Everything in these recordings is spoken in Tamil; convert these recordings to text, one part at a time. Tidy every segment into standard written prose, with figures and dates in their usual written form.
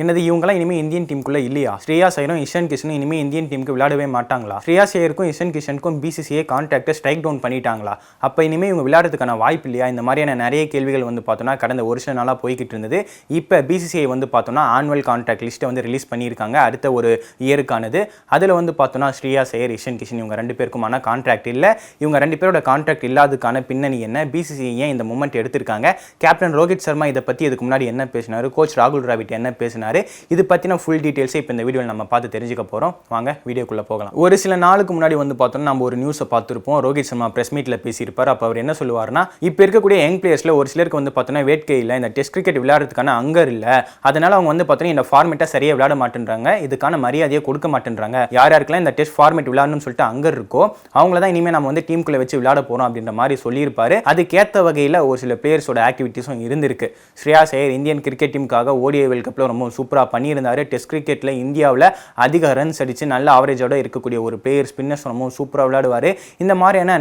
என்னது இவங்கலாம் இனிமேல் இந்தியன் டீமுக்குள்ள இல்லையா? ஸ்ரேயாஸ் ஐயரும் இஷான் கிஷனும் இனிமேல் இந்தியன் டீமுக்கு விளையாடவே மாட்டாங்களா? ஸ்ரேயாஸ் ஐயருக்கும் இஷான் கிஷனுக்கும் பிசிசிஐ கான்ட்ராக்டை ஸ்ட்ரைக் டவுன் பண்ணிட்டாங்களா? அப்போ இனிமேல் இவங்க விளையாடுறதுக்கான வாய்ப்பு இல்லையா? இந்த மாதிரியான நிறைய கேள்விகள் வந்து பார்த்தோன்னா கடந்த ஒரு சில நாளாக போய்கிட்டு இருந்தது. இப்போ பிசிசிஐ வந்து பார்த்தோன்னா ஆனுவல் கான்ட்ராக்ட் லிஸ்ட்டை வந்து ரிலீஸ் பண்ணியிருக்காங்க அடுத்த ஒரு இயருக்கானது. அதில் வந்து பார்த்தோன்னா ஸ்ரேயாஸ் ஐயர் இஷான் கிஷன் இவங்க ரெண்டு பேருக்குமான கான்ட்ராக்ட் இல்லை. இவங்க ரெண்டு பேரோட கான்ட்ராக்ட் இல்லாததுக்கான பின்னணி என்ன, பிசிசிஐ ஏன் இந்த மூமெண்ட் எடுத்திருக்காங்க, கேப்டன் ரோஹித் சர்மா இதை பற்றி இதுக்கு முன்னாடி என்ன பேசினார், கோச் ராகுல் டிராவிட் என்ன பேசினார், இது பற்றின ஃபுல் டீட்டெயில்ஸை இப்போ இந்த வீடியோவில் நம்ம பார்த்து தெரிஞ்சுக்க போகிறோம். வாங்க வீடியோக்குள்ளே போகலாம். ஒரு சில நாளுக்கு முன்னாடி வந்து பார்த்தோம்னா நம்ம ஒரு நியூஸை பார்த்துருப்போம். ரோஹித் சர்மா பிரஸ் மீட்டில் பேசியிருப்பார். அப்போ அவர் என்ன சொல்லுவார்னா, இப்போ இருக்கக்கூடிய யங் பிளேயர்ஸில் ஒரு சிலருக்கு வந்து பார்த்தோன்னா வேட்கை இல்லை, இந்த டெஸ்ட் கிரிக்கெட் விளையாடுறதுக்கான அங்கர் இல்லை, அதனால் அவங்க வந்து பார்த்தோன்னா இந்த ஃபார்மேட்டை சரியாக விளையாட மாட்டேன்றாங்க, இதுக்கான மரியாதையை கொடுக்க மாட்டேன்றாங்க. யார் யாருக்கெல்லாம் இந்த டெஸ்ட் ஃபார்மேட் விளையாடணும்னு சொல்லிட்டு அங்கர் இருக்கோ அவங்கள தான் இனிமேல் நம்ம வந்து டீமுக்குள்ளே வச்சு விளையாட போகிறோம் அப்படின்ற மாதிரி சொல்லியிருப்பாரு. அதுக்கேற்ற வகையில் ஒரு சில பிளேயர்ஸோட ஆக்டிவிட்டிஸும் இருந்திருக்கு. ஸ்ரேயாஸ் ஐயர் இந்தியன் கிரிக்கெட் டீமுக்காக ஓடிஐ வேர்ல்ட் கப்பில் ரொம்ப சூப்பராக பண்ணியிருந்தார். டெஸ்ட் கிரிக்கெட்டில் இந்தியாவில் அதிக ரன்ஸ் அடித்து நல்ல ஆவரேஜோட இருக்கக்கூடிய ஒரு பிளேயர், ஸ்பின்னர்ஸ் ரொம்ப சூப்பராக விளையாடுவார். இந்த மாதிரியான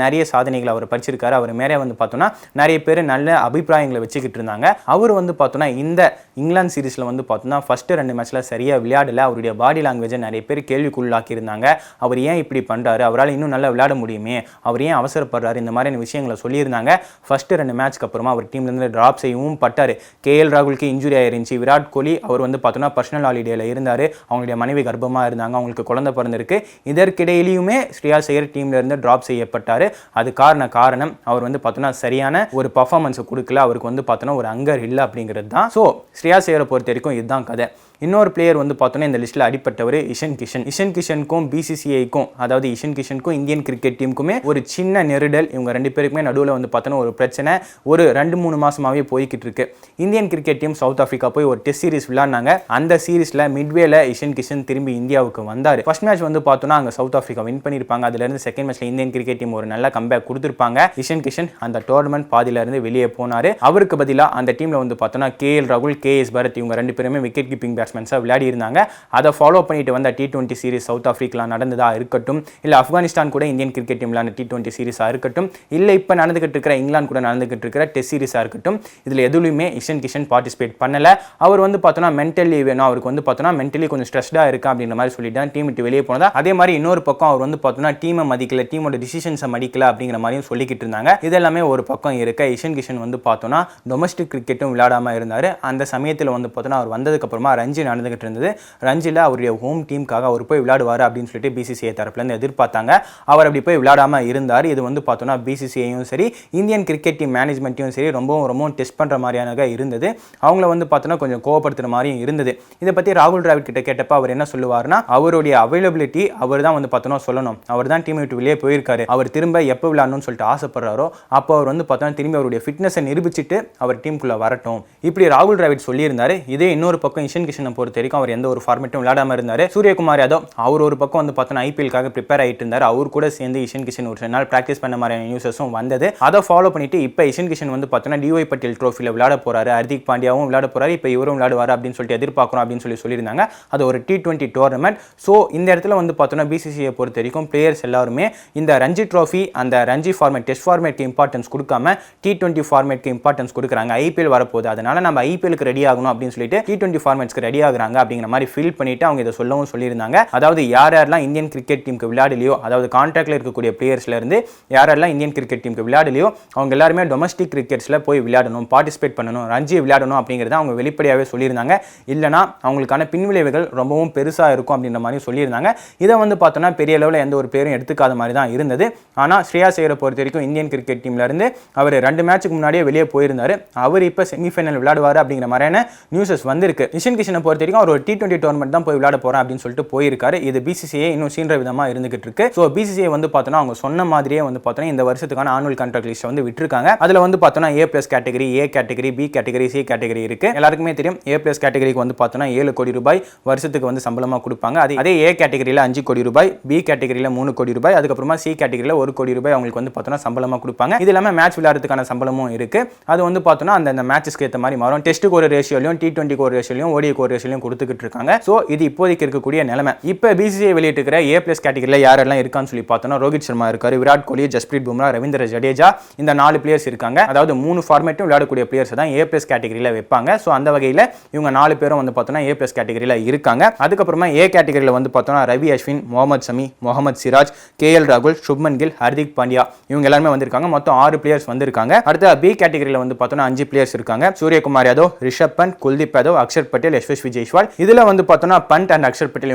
நிறைய சாதனைகளை அவர் படிச்சிருக்காரு. அவர் மேலே வந்து பார்த்தோன்னா நிறைய பேர் நல்ல அபிப்பிராயங்களை வச்சுக்கிட்டு இருந்தாங்க. அவர் வந்து பார்த்தோன்னா இந்த இங்கிலாந்து சீரீஸில் வந்து பார்த்தோன்னா ஃபர்ஸ்ட் 2 மேட்ச்சில் சரியாக விளையாடலை. அவருடைய பாடி லாங்குவேஜை நிறைய பேர் கேள்விக்குள்ளாக்கியிருந்தாங்க. அவர் ஏன் இப்படி பண்ணுறாரு, அவரால் இன்னும் நல்லா விளையாட முடியுமே, அவர் ஏன் அவசரப்படுறாரு, இந்த மாதிரியான விஷயங்களை சொல்லியிருந்தாங்க. ஃபர்ஸ்ட் 2 மேட்ச்க்கு அப்புறமா அவர் டீம்லேருந்து ட்ராப் செய்யவும் பட்டார். கேஎல் ராகுலுக்கு இன்ஜுரி ஆயிருந்துச்சு. விராட் கோலி அவர் வந்து பார்த்தோன்னா பர்சனல் ஹாலிடேல இருந்தார். அவங்களுடைய மனைவி கர்ப்பமாக இருந்தாங்க, அவங்களுக்கு குழந்தை பிறந்திருக்கு. இதற்கிடையிலையுமே ஸ்ரேயாஸ் ஐயர் டீம்ல இருந்து ட்ராப் செய்யப்பட்டார். அது காரணம் அவர் வந்து பார்த்தோன்னா சரியான ஒரு பர்ஃபார்மன்ஸை கொடுக்கல, அவருக்கு வந்து பார்த்தோன்னா ஒரு அங்கர் இல்லை அப்படிங்கிறது தான். ஸோ ஸ்ரேயாஸ் ஐயரை பொறுத்த வரைக்கும் இதுதான் கதை. இன்னொரு பிளேயர் வந்து பார்த்தோன்னா இந்த லிஸ்ட்டில் அடிப்பட்டவர் இஷான் கிஷன். இஷான் கிஷனுக்கும் பிசிசிஐக்கும், அதாவது இஷான் கிஷனுக்கும் இந்தியன் கிரிக்கெட் டீமுக்குமே ஒரு சின்ன நெருடல், இவங்க ரெண்டு பேருக்குமே நடுவில் வந்து பார்த்தோன்னா ஒரு பிரச்சனை ஒரு 2-3 மாசமாகவே போய்கிட்டு இருக்கு. Indian cricket team south Africa போய் ஒரு டெஸ்ட் சீரிஸ் விளையாடினாங்க. அந்த சீரிஸில் மிட்வேல இஷான் கிஷன் திரும்பி இந்தியாவுக்கு வந்தார். ஃபர்ஸ்ட் மேட்ச் வந்து பார்த்தோன்னா அங்கே சவுத் ஆஃப்ரிக்கா வின் பண்ணியிருப்பாங்க. அதுலேருந்து செகண்ட் மேட்ச்ல இந்தியன் கிரிக்கெட் டீம் ஒரு நல்ல கம்பேக் கொடுத்துருப்பாங்க. இஷான் கிஷன் அந்த டோர்னமெண்ட் பாதியிலிருந்து வெளியே போனார். அவருக்கு பதிலாக அந்த டீமில் வந்து பார்த்தோன்னா கேஎல் ராகுல், கேஎஸ் பரத் இவங்க ரெண்டு பேருமே விக்கெட் கீப்பிங் பேட்ஸ்மேன்ஸாக விளையாடி இருந்தாங்க. அதை ஃபாலோ பண்ணிட்டு வந்த T20 சீரிஸ் சவுத் ஆஃப்ரிக்கா நடந்ததா இருக்கட்டும், இல்லை ஆப்கானிஸ்தான் கூட இந்தியன் கிரிக்கெட் டீம்ல T20 சீரிஸாக இருக்கட்டும், இல்லை இப்போ நடந்துகிட்டு இருக்கிற இங்கிலாந்து கூட நடந்துகிட்டு இருக்கிற டெஸ்ட் சீரிஸாக இருக்கட்டும், இதில் எதுலையுமே இஷான் கிஷன் பார்ட்டிசிபேட் பண்ணல. அவர் வந்து பார்த்தோன்னா மென்டலி வேணும், அவருக்கு வந்து பார்த்தோன்னா மென்டலி கொஞ்சம் ஸ்ட்ரெஸ்டாக இருக்கா அப்படின்ற மாதிரி சொல்லிட்டு டீம் விட்டு வெளியே போனதா. அதே மாதிரி இன்னொரு பக்கம் அவர் வந்து பார்த்தோன்னா டீமை மதிக்கல, டீமோட டிசிஷன்ஸை மதிக்கல அப்படிங்கிற மாதிரியும் சொல்லிக்கிட்டு இருந்தாங்க. இதெல்லாமே ஒரு பக்கம் இருக்க இஷான் கிஷன் வந்து பார்த்தோன்னா டொமஸ்டிக் கிரிக்கெட்டும் விளையாடாமல் இருந்தார். அந்த சமயத்தில் வந்து பார்த்தோன்னா அவர் வந்ததுக்கு அப்புறமா ரஞ்சி நடந்துகிட்டு இருந்தது. ரஞ்சில அவருடைய ஹோம் டீமுக்காக அவர் போய் விளையாடுவார் அப்படின்னு சொல்லிட்டு பிசிசிஐ தரப்புலேருந்து எதிர்பார்த்தாங்க. அவர் அப்படி போய் விளையாடாமல் இருந்தார். இது வந்து பார்த்தோன்னா பிசிசிஐயும் சரி இந்தியன் கிரிக்கெட் டீம் மேனேஜ்மெண்ட்டையும் சரி ரொம்பவும் டெஸ்ட் பண்ணுற மாதிரியான இருந்தது. அவங்கள வந்து பார்த்தோன்னா கொஞ்சம் கோவப்படுத்துகிற மாதிரியும் இருந்தது. இதை பற்றி ராகுல் டிராவிட் கிட்ட கேட்டப்ப அவர் என்ன சொல்லுவார்னா, அவருடைய அவைலபிலிட்டி அவர் தான் வந்து பார்த்தோன்னா சொல்லணும். அவர் தான் டீம் விட்டு வெளியே போயிருக்காரு. அவர் திரும்ப எப்போ விளையாடணும்னு சொல்லிட்டு ஆசைப்படுறாரோ அப்போ அவர் வந்து பார்த்தோன்னா திரும்பி அவருடைய ஃபிட்னஸை நிரூபிச்சுட்டு அவர் டீமுக்குள்ளே வரட்டும், இப்படி ராகுல் டிராவிட் சொல்லியிருந்தாரு. இதே இன்னொரு பக்கம் இஷான் கிஷனை பொறுத்த வரைக்கும் அவர் எந்த ஒரு ஃபார்மேட்டும் விளையாடாம இருந்தாரு. சூரியகுமார் யாதவ் அவர் ஒரு பக்கம் வந்து பார்த்தோன்னா ஐபிஎல்காக ப்ரிப்பேர் ஆகிட்டு இருந்தார். அவர் கூட சேர்ந்து இஷான் கிஷன் ஒரு நாள் பிராக்டிஸ் பண்ண மாதிரியான நியூஸஸும் வந்தது. அதை ஃபாலோ பண்ணிட்டு இப்போ இஷான் கிஷன் வந்து பார்த்தோன்னா டிஒய் பட்டேல் ட்ரோஃபியில் விளையாட போறாரு, ஹர்திக் பாண்டியாவும் விளையாட போறாரு, இப்போ இவரும் விளையாடுவார் அப்படின்னு சொல்லிட்டு எதிர்பார்க்கிறோம் அப்படின்னு சொல்லியிருந்தாங்க. அது ஒரு T20 டோர்னமெண்ட். ஸோ இந்த இடத்துல வந்து பார்த்தோன்னா பிசிசிஐ பொறுத்த வரைக்கும் பிளேயர்ஸ் எல்லாருமே இந்த ரஞ்சி ட்ரோஃபி, அந்த ரஞ்சி ஃபார்மேட் டெஸ்ட் ஃபார்மேட்க்கு இம்பார்ட்டன்ஸ் கொடுக்காம T20 ஃபார்மேட்க்கு இம்பார்ட்டன்ஸ் கொடுக்குறாங்க. ஐபிஎல் வரப்போகுது, அதனால நம்ம ஐபிஎலுக்கு ரெடி ஆகணும் அப்படின்னு சொல்லிட்டு T20 ஃபார்மேட்ஸ்க்கு ரெடி ஆகுறாங்க அப்படிங்கிற மாதிரி ஃபீல் பண்ணிட்டு அவங்க இதை சொல்லவும் சொல்லியிருந்தாங்க. அதாவது யாரெல்லாம் இந்தியன் கிரிக்கெட் டீமுக்கு விளையாடலையோ, அதாவது கான்ட்ராக்ட்ல இருக்கக்கூடிய பிளேயர்ஸ்ல இருந்து யாரெல்லாம் இந்தியன் கிரிக்கெட் டீமுக்கு விளையாடலையோ அவங்க எல்லாருமே டொமஸ்டிக் கிரிக்கெட்ஸ்ல போய் விளையாடணும், பார்ட்டிசிபேட் பண்ணணும், ரஞ்சி விளையாடணும் அப்படிங்கிறத அவங்க வெளிப்படையாகவே சொல்லியிருந்தாங்க. இல்லைனா அவங்களுக்கான பின்விளைவுகள் ரொம்பவும் பெருசாக இருக்கும் அப்படின்ற மாதிரி சொல்லியிருந்தாங்க. இதை வந்து பார்த்தோன்னா பெரிய அளவில் எந்த ஒரு பேரும் எடுத்துக்காத மாதிரி தான் இருந்தது. ஆனால் ஸ்ரேயாஸ் ஐயரை பொறுத்த வரைக்கும் இந்தியன் கிரிக்கெட் டீம்ல இருந்து அவர் 2 மேட்சுக்கு முன்னாடியே வெளியே போயிருந்தாரு. அவர் இப்போ செமிஃபைனல் விளையாடுவார் அப்படிங்கிற மாதிரியான நியூஸஸ் வந்திருக்கு. இஷான் கிஷனை பொறுத்த வரைக்கும் அவர் ஒரு T20 டோர்னமெண்ட் தான் போய் விளையாட போறேன் அப்படின்னு சொல்லிட்டு போயிருக்காரு. இது பிசிசிஐ இன்னும் சீன்ற விதமா இருந்துகிட்டு இருக்கு. ஸோ பிசிசிஐ வந்து பார்த்தோன்னா அவங்க சொன்ன மாதிரியே வந்து பார்த்தோன்னா இந்த வருஷத்துக்கான ஆனுவல் கான்ட்ராக்ட் லிஸ்ட் வந்து விட்டுருக்காங்க. அதில் வந்து பார்த்தோன்னா A+ category, A category, B category, C category இருக்கு. எல்லாருக்குமே தெரியும் A+ கேட்டகரிக்கு வந்து பார்த்தோன்னா 7 கோடி ரூபாய் வருஷத்துக்கு வந்து சம்பளமா கொடுப்பாங்க. அதே A கேட்டகரியில் 5 கோடி ரூபாய், B கேட்டகரியில் 3 கோடி ரூபாய், அதுக்கப்புறமா C கேட்டகரியில் 1 கோடி ரூபாய் அவங்களுக்கு வந்து பார்த்தோன்னா சம்பளமா கொடுப்பாங்க. இது இல்லாமல் மேட்ச் விளையாடுறதுக்கான சம்பளமும் இருக்கு. அது வந்து பார்த்தோன்னா அந்த மேட்சஸ்க்கு ஏற்ற மாதிரி மாறும். டெஸ்ட்டுக்கு ஒரு ரேஷியோலையும், T20 ஒரு ரேஷியோலையும், ODI ஒரு ரேஷியோலையும் கொடுத்துக்கிட்டு இருக்காங்க. ஸோ இது இப்போதைக்கு இருக்கக்கூடிய நிலைமை. இப்போ பிசிசிஐ வெளியிட்டிருக்கிற A+ கேட்டகரியில் யாரெல்லாம் இருக்கான்னு சொல்லி பார்த்தோன்னா ரோஹித் சர்மா இருக்காரு, விராட் கோலி, ஜஸ்பிரீத் பும்ரா, ரவீந்திர ஜடேஜா, இந்த 4 பிளேயர்ஸ் இருக்காங்க. அதாவது 3 ஃபார்மேட்டும் விளையாடக்கூடிய பிளேயர்ஸ் தான் A+ கேட்டகரியில் வைப்பாங்க. ஸோ அந்த வகையில் இவங்க இவங்க 4 பேரும் வந்து பார்த்தோன்னா A+ கேட்டகரியில் இருக்காங்க. அதுக்கப்புறமா A கேட்டகரியில் வந்து பார்த்தோன்னா ரவி அஸ்வின், முகமது ஷமி, முகமது சிராஜ், KL ராகுல், சுப்மன் கில், ஹர்திக் பாண்டியா இவங்க எல்லாருமே வந்திருக்காங்க. மொத்தம் 6 பிளேயர்ஸ் வந்திருக்காங்க. அடுத்து B கேட்டகரியில் வந்து பார்த்தோன்னா 5 பிளேயர்ஸ் இருக்காங்க. சூரியகுமார் யாதவ், ரிஷப் பண்ட், குல்தீப் யாதவ், அக்ஷர் பட்டேல், யஷ்வஸ்வி ஜெய்ஸ்வால். இதுல வந்து பார்த்தோன்னா பண்ட் அண்ட் அக்ஷர் பட்டேல்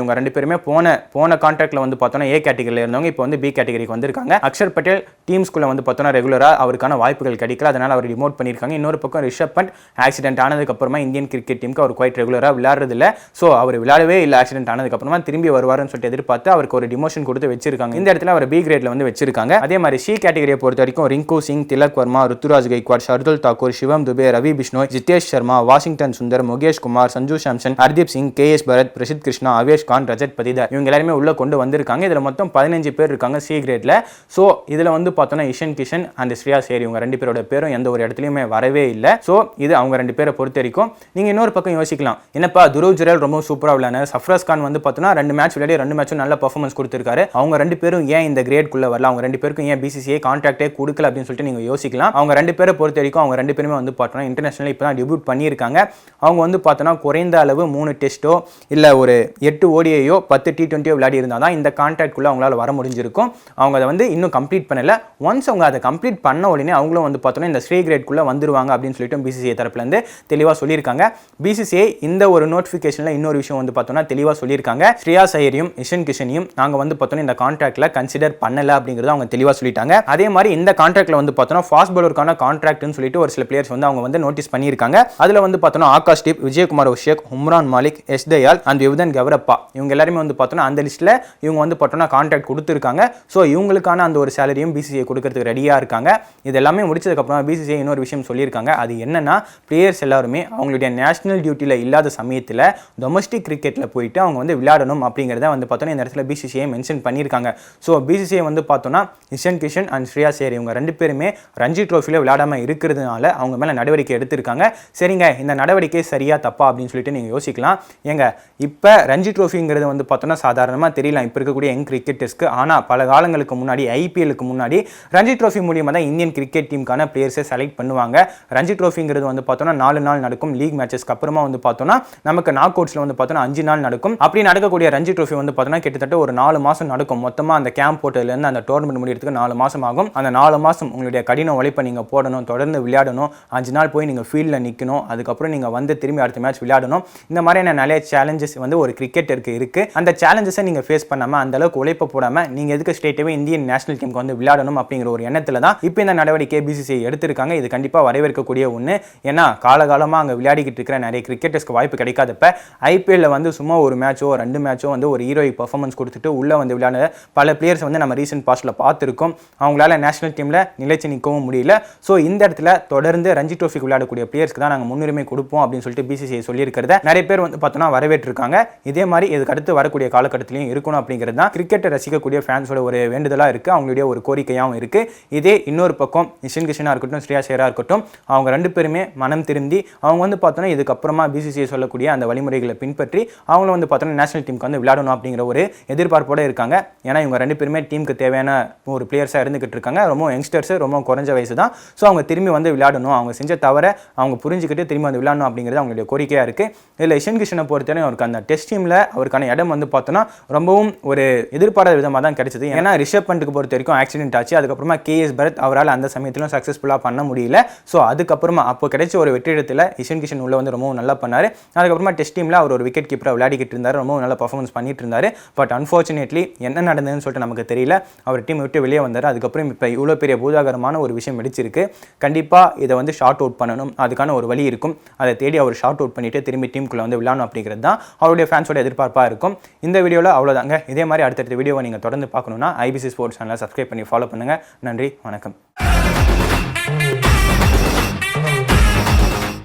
இவங்க 2 பேருமே போன கான்ட்ராக்ட்ல வந்து பார்த்தோன்னா A கேட்டகரியில் இருந்தவங்க இப்போ வந்து B கேட்டகரிக்கு வந்திருக்காங்க. அக்ஷர் பட்டேல் டீம்ஸ்குள்ள வந்து பார்த்தோன்னா ரெகுலரா அவருக்கான வாய்ப்புகள் கிடைக்கல, அதனால அவர் டிமோட் பண்ணியிருக்காங்க. இன்னொரு பக்கம் ரிஷப் பண்ட் ஆக்சிடென்ட் ஆனதுக்கு அப்புறமா இந்தியன் கிரிக்கெட் டீமுக்கு அவர் குவைட் ரெகுலரா விளையாடுறது இல்ல. ஸோ அவர் விளையாடவே இல்லை ஆக்சிடென்ட் ஆனதுக்கு அப்புறமா திரும்பி வருவாருன்னு சொல்லிட்டு எதிர்பார்த்து அவருக்கு ஒரு டிமோஷன் கொடுத்து வச்சிருக்காங்க. இந்த இடத்துல அவர் B கிரேட்ல வந்து வச்சிருக்காங்க. அதே மாதிரி C கேட்டகரியை பொறுத்த வரைக்கும் Rinku Singh, Tilak Varma, Ruturaj Gaikwad, Shardul Thakur, Shivam Dube, Ravi Bishnoi, Jitesh Sharma, Washington Sundar, Mukesh Kumar, Sanju Samson, Hardeep Singh, KS Bharat, Prasidh Krishna, Avesh Khan, Rajat Patidar இவங்க எல்லாருமே உள்ள கொண்டு வந்திருக்காங்க. இதுல மொத்தம் 15 பேர் இருக்காங்க C கிரேட்ல. ஸோ இதுல வந்து பார்த்தோன்னா இஷன் கிஷன் அண்ட் ஸ்ரேயாஸ் ஐயர் இவங்க 2 பேரோட பேரும் எந்த ஒரு இடத்துலையுமே வரவே இல்லை. ஸோ இது அவங்க 2 பேரை பொறுத்த வரைக்கும். நீங்க இன்னொரு பக்கம் யோசிக்கலாம், என்னப்பா துருவ் ஜுரேல் ரொம்ப சூப்பரா விளையாடுறாரு, சஃப்ராஸ் கான் வந்து பார்த்தோன்னா 2 மேட்ச் விளையாடி 2 மேட்சும் நல்ல பர்ஃபார்மன்ஸ் கொடுத்திருக்காரு, அவங்க 2 பேரும் ஏன் இந்த கிரேட்குள்ள வரல, அவங்க 2 பேருக்கும் ஏன் BCCI கான்ட்ராக்டே கொடுக்கல அப்படின்னு சொல்லிட்டு நீங்க யோசிக்கலாம். அவங்க 2 பேரை பொறுத்த வரைக்கும் அவங்க 2 பேருமே வந்து பார்த்தோன்னா இன்டர்நேஷனல் இப்போ தான் டெபியூட் பண்ணியிருக்காங்க. அவங்க வந்து பார்த்தோன்னா குறைந்த அளவு 3 டெஸ்ட்டோ இல்லை ஒரு 8 ODIயோ 10 T20 விளையாடி இருந்தால் தான் இந்த கான்ட்ராக்ட்குள்ள அவங்களால வர முடிஞ்சிருக்கும். அவங்க அதை வந்து இன்னும் கம்ப்ளீட் பண்ணல. ஒன்ஸ் அவங்க அதை கம்ப்ளீட் பண்ண உடனே அவங்களும் வந்து பார்த்தோன்னா இந்த ஸ்ரீ கிரேட்குள்ள வந்துருவாங்க அப்படின்னு சொல்லிட்டு BCCI தரப்புல இருந்து தெளிவாக சொல்லியிருக்காங்க. BCCI இந்த ஒரு நோட்டிஃபிகேஷன்ல இன்னொரு விஷயம் வந்து பார்த்தோன்னா தெளிவாக சொல்லியிருக்காங்க, ஸ்ரேயாஸ் ஐயரையும் இஷன் கிஷனையும் நாங்க வந்து பார்த்தோன்னா இந்த கான்ட்ராக்ட்ல கன்சிடர் பண்ணல அப்படிங்கறத அவங்க தெளிவாக சொல்லிட்டாங்க. அதே மாதிரி இந்த கான்ட்ராக்ட்ல வந்து பார்த்தோன்னா ஃபாஸ்ட் பவுலருக்கான கான்ட்ராக்ட்னு சொல்லிட்டு ஒரு சில பிளேயர்ஸ் வந்து அவங்க வந்து நோட்டீஸ் பண்ணியிருக்காங்க. அதுல வந்து பார்த்தோன்னா ஆகாஷ் தீப், விஜயகுமார் அபிஷேக், உம்ரான் மாலிக், எஸ் தயால் அண்ட் யுவதன் கவரப்பா இவங்க எல்லாருமே வந்து பார்த்தோன்னா அந்த லிஸ்ட்ல இவங்க வந்து பார்த்தோன்னா கான்ட்ராக்ட் கொடுத்துருக்காங்க. ஸோ இவங்களுக்கான அந்த ஒரு சேலரியும் BCCI கொடுக்கறதுக்கு ரெடியா இருக்காங்க. இது எல்லாமே முடிச்சதுக்கு அப்புறம் BCCI இன்னொரு விஷயம் சொல்லியிருக்காங்க. அது என்னன்னா பிளேயர்ஸ் எல்லாருமே அவங்களுடைய நேஷனல் டியூட்டில இல்லாத சமயத்தில் டொமஸ்டிக் கிரிக்கெட்ல போயிட்டு அவங்க வந்து விளையாடணும் அப்படிங்கிறத வந்து பார்த்தோன்னா இந்த இடத்துல BCCI மென்ஷன் பண்ணியிருக்காங்க. ஸோ BCCI வந்து பார்த்தோன்னா இஷன் கிஷன் அண்ட் ஸ்ரேயாஸ் ஐயர் இவங்க 2 பேருமே ரஞ்சி ட்ரோஃபியில் விளையாடாம இருக்கிறதுனால அவங்க மேல நடவடிக்கை எடுத்திருக்காங்க. சரிங்க, இந்த நடவடிக்கை சரியா தப்பா அப்படின்னு சொல்லிட்டு நீங்க யோசிக்கலாம். ஏங்க இப்போ ரஞ்சி ட்ரோஃபிங்கிறது வந்து பார்த்தோன்னா சாதாரணமாக தெரியல இப்போ இருக்கக்கூடிய யங் கிரிக்கெட்டர்ஸ்க்கு. ஆனால் பல காலங்களுக்கு முன்னாடி IPLக்கு முன்னாடி ரஞ்சி ட்ரோஃபி மூலியமாக தான் இந்தியன் கிரிக்கெட் டீமுக்கான பிளேயர்ஸை செலக்ட் பண்ணுவாங்க. ரஞ்சி ட்ரோஃபிங்கிறது வந்து பார்த்தோன்னா 4 நாள் நடக்கும். லீக் மேட்சஸ்க்கு அப்புறமா வந்து பார்த்தோன்னா நமக்கு நாக் அவுட்ஸ்ல வந்து பார்த்தோன்னா 5 நாள் நடக்கும். அப்படி நடக்கக்கூடிய ரஞ்சி ட்ரோஃபி வந்து பார்த்தோன்னா கிட்டத்தட்ட ஒரு 4 மாசம் நடக்கும். மொத்தமாக அந்த கேம்ப் போட்டதுலேருந்து அந்த டோர்னமெண்ட் முடியறதுக்கு 4 மாசம் ஆகும். அந்த 4 மாசம் உங்களுடைய கடின உழைப்பை நீங்க போடணும், தொடர்ந்து விளையாடணும், 5 நாள் போய் நீங்க ஃபீல்டில் நிற்கணும், அதுக்கப்புறம் நீங்க வந்து திரும்பி அடுத்த மேட்ச் விளையாடணும். இந்த மாதிரியான நிறைய சேலஞ்சஸ் வந்து ஒரு கிரிக்கெட்டருக்கு இருக்கு. அந்த சேலஞ்சஸை நீங்க ஃபேஸ் பண்ணாம அந்த அளவுக்கு உழைப்பை போடாம நீங்க எதுக்கு ஸ்ட்ரெயிட்டாவே இந்தியன் நேஷனல் டீமுக்கு வந்து விளையாடணும் அப்படிங்கிற ஒரு எண்ணத்துல தான் இப்போ இந்த நடவடிக்கை BCCI எடுத்திருக்காங்க. இது கண்டிப்பா வரவேற்கக்கூடிய ஒன்று. ஏன்னா காலகாலமாக அங்கே விளையாடிக்கிட்டு இருக்கிற நிறைய கிரிக்கெட்டர்ஸ்க்கு வாய்ப்பு கிடைக்காதப்ப IPLல வந்து சும்மா ஒரு மேட்சோ 2 மேட்சோ வந்து ஒரு ஹீரோயிக் பர்ஃபார்மன்ஸ் கொடுத்துட்டு உள்ள வந்து விளையாட பல பிளேயர்ஸ் வந்து நம்ம ரீசென்ட் பாஸ்ட்ல பார்த்துருக்கோம். அவங்களால நேஷனல் டீம்ல நிலைச்சு நிற்கவும் முடியல. ஸோ இந்த இடத்துல தொடர்ந்து ரஞ்சி ட்ரோஃபிக்கு விளையாடக்கூடிய பிளேயர்ஸ்க்கு தான் நாங்கள் முன்னுரிமை கொடுப்போம் அப்படின்னு சொல்லிட்டு BCCI சொல்லியிருக்கிறத நிறைய பேர் வந்து பார்த்தோன்னா வரவேற்றிருக்காங்க. இதே மாதிரி இதுக்கு அடுத்து வரக்கூடிய காலகட்டத்திலையும் இருக்கணும் அப்படிங்கிறது தான் கிரிக்கெட்டை ரசிக்கக்கூடிய ஃபேன்ஸோட ஒரு வேண்டுதலாக இருக்குது, அவங்களுடைய ஒரு கோரிக்கையாகவும் இருக்குது. இதே இன்னொரு பக்கம் இஷன் கிஷனாக இருக்கட்டும், ஸ்ரேயாஸ் ஐயராக இருக்கட்டும், அவங்க 2 பேருமே மனம் திருந்தி அவங்க வந்து பார்த்தோன்னா இதுக்கப்புறமா BCCI சொல்லக்கூடிய அந்த வழிமுறைகளை பின்பற்றி அவங்களும் வந்து பார்த்தோன்னா நேஷனல் டீமுக்கு வந்து விளையாடணும் அப்படிங்கிற ஒரு எதிர்பார்ப்போடு இருக்காங்க. ஏன்னா இவங்க 2 பேருமே டீமுக்கு தேவையான ஒரு பிளேயர்ஸாக இருந்துகிட்டு இருக்காங்க. ரொம்ப யங்ஸ்டர்ஸ், ரொம்ப குறைஞ்ச வயசு தான். ஸோ அவங்க திரும்பி வந்து விளையாடணும், அவங்க செஞ்ச தவிர அவங்க புரிஞ்சுக்கிட்டு திரும்பி வந்து விளையாடணும் அப்படிங்கிறது அவங்களுடைய கோரிக்கையாக இருக்குது. இதில் இஷன் கிஷனை பொறுத்தவரை அவருக்கு அந்த டெஸ்ட் டீமில் அவருக்கான இடம் வந்து பார்த்தோன்னா ரொம்பவும் ஒரு எதிர்பாராத விதமாக தான் கிடைச்சது. ஏன்னா ரிஷப் பண்ட்டுக்கு பொறுத்த வரைக்கும் ஆக்சிடென்ட் ஆச்சு. அதுக்கப்புறமா KS பரத் அவரால் அந்த சமயத்திலும் சக்ஸஸ்ஃபுல்லாக பண்ண முடியல. ஸோ அதுக்கப்புறமா அப்போ கிடைச்ச ஒரு வெற்றிடத்தில் இஷன் கிஷன் உள்ள வந்து ரொம்பவும் நல்லா பண்ணார். அதுக்கப்புறமா டெஸ்ட் டீமில் அவர் ஒரு விக்கெட் கீப்பராக விளையாடிக்கிட்டு இருந்தார், ரொம்ப நல்லா பர்ஃபார்மன்ஸ் பண்ணிட்டு இருந்தார். பட் அன்ஃபார்ச்சுனேட்லி என்ன நடந்ததுன்னு சொல்லிட்டு நமக்கு தெரியல. அவர் டீம் விட்டு வெளியே வந்தார். அதுக்கப்புறம் இப்போ இவ்வளோ பெரிய பூதாகரமான ஒரு விஷயம் வெடிச்சிருக்கு. கண்டிப்பாக இதை வந்து ஷார்ட் அவுட் பண்ணணும், அதுக்கான ஒரு வழி இருக்கும். அதை தேடி அவர் ஷார்ட் அவுட் பண்ணிட்டு திரும்பி டீமுக்குள்ளே வந்து விளையாடணும் அப்படிங்கிறது தான் அவருடைய ஃபேன்ஸோட எதிர்பார்ப்பாக இருக்கும். இந்த வீடியோவில் அவ்வளோதாங்க. இதே மாதிரி அடுத்தடுத்த வீடியோவை நீங்கள் தொடர்ந்து பார்க்கணுன்னா IBC ஸ்போர்ட்ஸ் சேனலை சப்ஸ்கிரைப் பண்ணி ஃபாலோ பண்ணுங்கள். நன்றி, வணக்கம்.